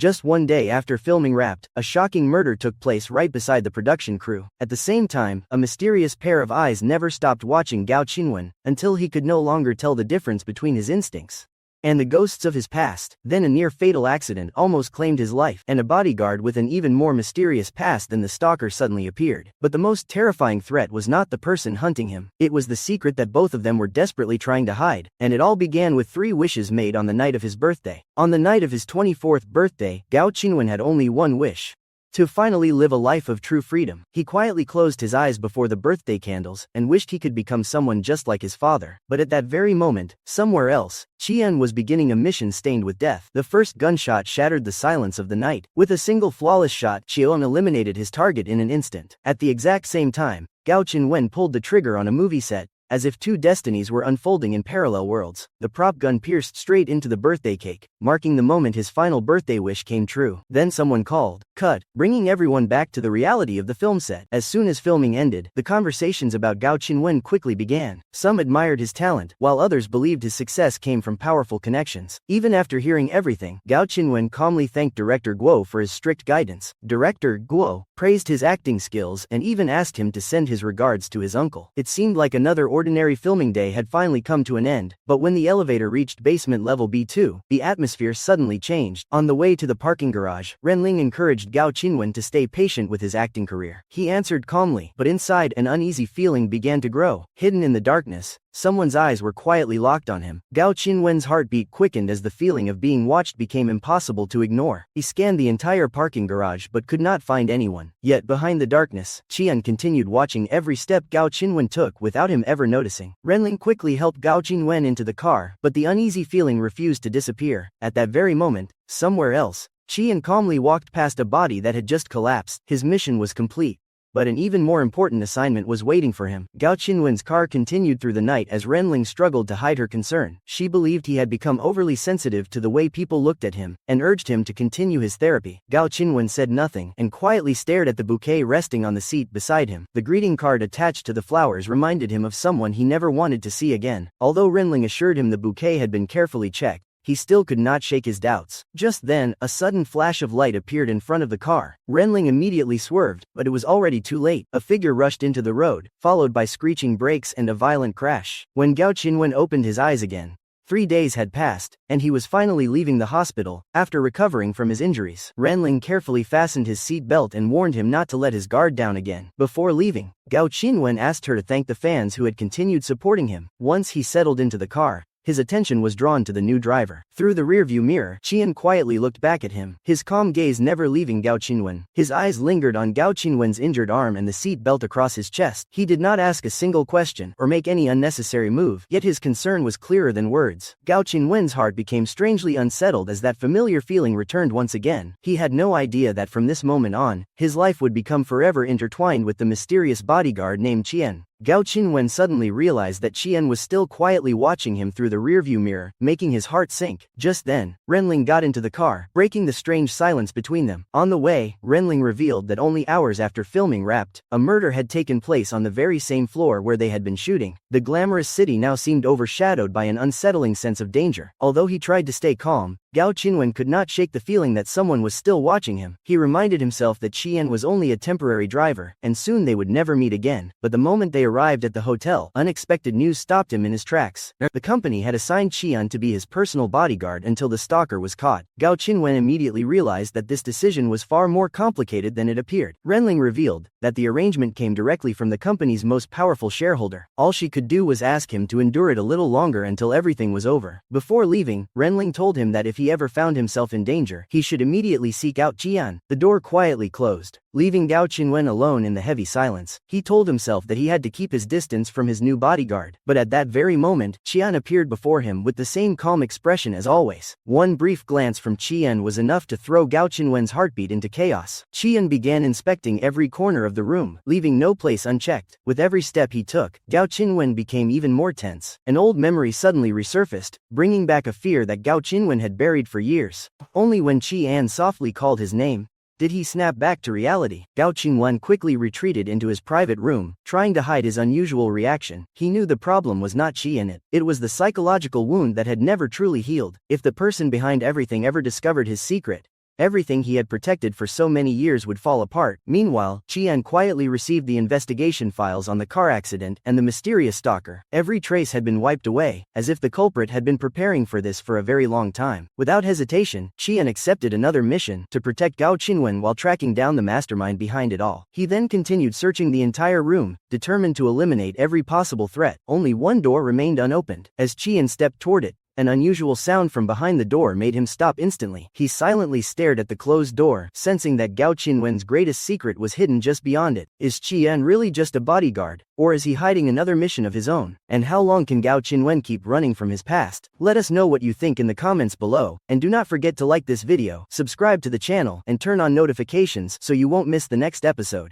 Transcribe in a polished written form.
Just one day after filming wrapped, a shocking murder took place right beside the production crew. At the same time, a mysterious pair of eyes never stopped watching Gao Qinwen, until he could no longer tell the difference between his instincts and the ghosts of his past. Then a near-fatal accident almost claimed his life, and a bodyguard with an even more mysterious past than the stalker suddenly appeared. But the most terrifying threat was not the person hunting him, it was the secret that both of them were desperately trying to hide, and it all began with 3 wishes made on the night of his birthday. On the night of his 24th birthday, Gao Qinwen had only one wish: to finally live a life of true freedom. He quietly closed his eyes before the birthday candles and wished he could become someone just like his father. But at that very moment, somewhere else, Qian was beginning a mission stained with death. The first gunshot shattered the silence of the night. With a single flawless shot, Qian eliminated his target in an instant. At the exact same time, Gao Qinwen pulled the trigger on a movie set. As if 2 destinies were unfolding in parallel worlds, the prop gun pierced straight into the birthday cake, marking the moment his final birthday wish came true. Then someone called cut, bringing everyone back to the reality of the film set. As soon as filming ended, the conversations about Gao Qinwen quickly began. Some admired his talent, while others believed his success came from powerful connections. Even after hearing everything, Gao Qinwen calmly thanked director Guo for his strict guidance. Director Guo praised his acting skills and even asked him to send his regards to his uncle. It seemed like another ordinary filming day had finally come to an end, but when the elevator reached basement level B2, the atmosphere suddenly changed. On the way to the parking garage, Renling encouraged Gao Qinwen to stay patient with his acting career. He answered calmly, but inside an uneasy feeling began to grow. Hidden in the darkness, someone's eyes were quietly locked on him. Gao Qinwen's heartbeat quickened as the feeling of being watched became impossible to ignore. He scanned the entire parking garage but could not find anyone. Yet behind the darkness, Qian continued watching every step Gao Qinwen took without him ever noticing. Renling quickly helped Gao Qinwen into the car, but the uneasy feeling refused to disappear. At that very moment, somewhere else, Qian calmly walked past a body that had just collapsed. His mission was complete. But an even more important assignment was waiting for him. Gao Qinwen's car continued through the night as Renling struggled to hide her concern. She believed he had become overly sensitive to the way people looked at him, and urged him to continue his therapy. Gao Qinwen said nothing, and quietly stared at the bouquet resting on the seat beside him. The greeting card attached to the flowers reminded him of someone he never wanted to see again. Although Renling assured him the bouquet had been carefully checked, he still could not shake his doubts. Just then, a sudden flash of light appeared in front of the car. Renling immediately swerved, but it was already too late. A figure rushed into the road, followed by screeching brakes and a violent crash. When Gao Qinwen opened his eyes again, 3 days had passed, and he was finally leaving the hospital, after recovering from his injuries. Renling carefully fastened his seat belt and warned him not to let his guard down again. Before leaving, Gao Qinwen asked her to thank the fans who had continued supporting him. Once he settled into the car, his attention was drawn to the new driver. Through the rearview mirror, Qian quietly looked back at him, his calm gaze never leaving Gao Qinwen. His eyes lingered on Gao Qinwen's injured arm and the seat belt across his chest. He did not ask a single question or make any unnecessary move, yet his concern was clearer than words. Gao Qinwen's heart became strangely unsettled as that familiar feeling returned once again. He had no idea that from this moment on, his life would become forever intertwined with the mysterious bodyguard named Qian. Gao Qinwen suddenly realized that Qian was still quietly watching him through the rearview mirror, making his heart sink. Just then, Renling got into the car, breaking the strange silence between them. On the way, Renling revealed that only hours after filming wrapped, a murder had taken place on the very same floor where they had been shooting. The glamorous city now seemed overshadowed by an unsettling sense of danger. Although he tried to stay calm, Gao Qinwen could not shake the feeling that someone was still watching him. He reminded himself that Qian was only a temporary driver, and soon they would never meet again. But the moment they arrived at the hotel, unexpected news stopped him in his tracks. The company had assigned Qian to be his personal bodyguard until the stalker was caught. Gao Qinwen immediately realized that this decision was far more complicated than it appeared. Renling revealed that the arrangement came directly from the company's most powerful shareholder. All she could do was ask him to endure it a little longer until everything was over. Before leaving, Renling told him that if he ever found himself in danger, he should immediately seek out Qian. The door quietly closed, leaving Gao Qinwen alone in the heavy silence. He told himself that he had to keep his distance from his new bodyguard, but at that very moment, Qian appeared before him with the same calm expression as always. One brief glance from Qian was enough to throw Gao Qinwen's heartbeat into chaos. Qian began inspecting every corner of the room, leaving no place unchecked. With every step he took, Gao Qinwen became even more tense. An old memory suddenly resurfaced, bringing back a fear that Gao Qinwen had buried for years. Only when Qian softly called his name did he snap back to reality. Gao Qinwen quickly retreated into his private room, trying to hide his unusual reaction. He knew the problem was not Qian, it was the psychological wound that had never truly healed. If the person behind everything ever discovered his secret, Everything he had protected for so many years would fall apart. Meanwhile, Qian quietly received the investigation files on the car accident and the mysterious stalker. Every trace had been wiped away, as if the culprit had been preparing for this for a very long time. Without hesitation, Qian accepted another mission to protect Gao Qinwen while tracking down the mastermind behind it all. He then continued searching the entire room, determined to eliminate every possible threat. Only one door remained unopened. As Qian stepped toward it, an unusual sound from behind the door made him stop instantly. He silently stared at the closed door, sensing that Gao Qinwen's greatest secret was hidden just beyond it. Is Qian really just a bodyguard, or is he hiding another mission of his own? And how long can Gao Qinwen keep running from his past? Let us know what you think in the comments below, and do not forget to like this video, subscribe to the channel, and turn on notifications so you won't miss the next episode.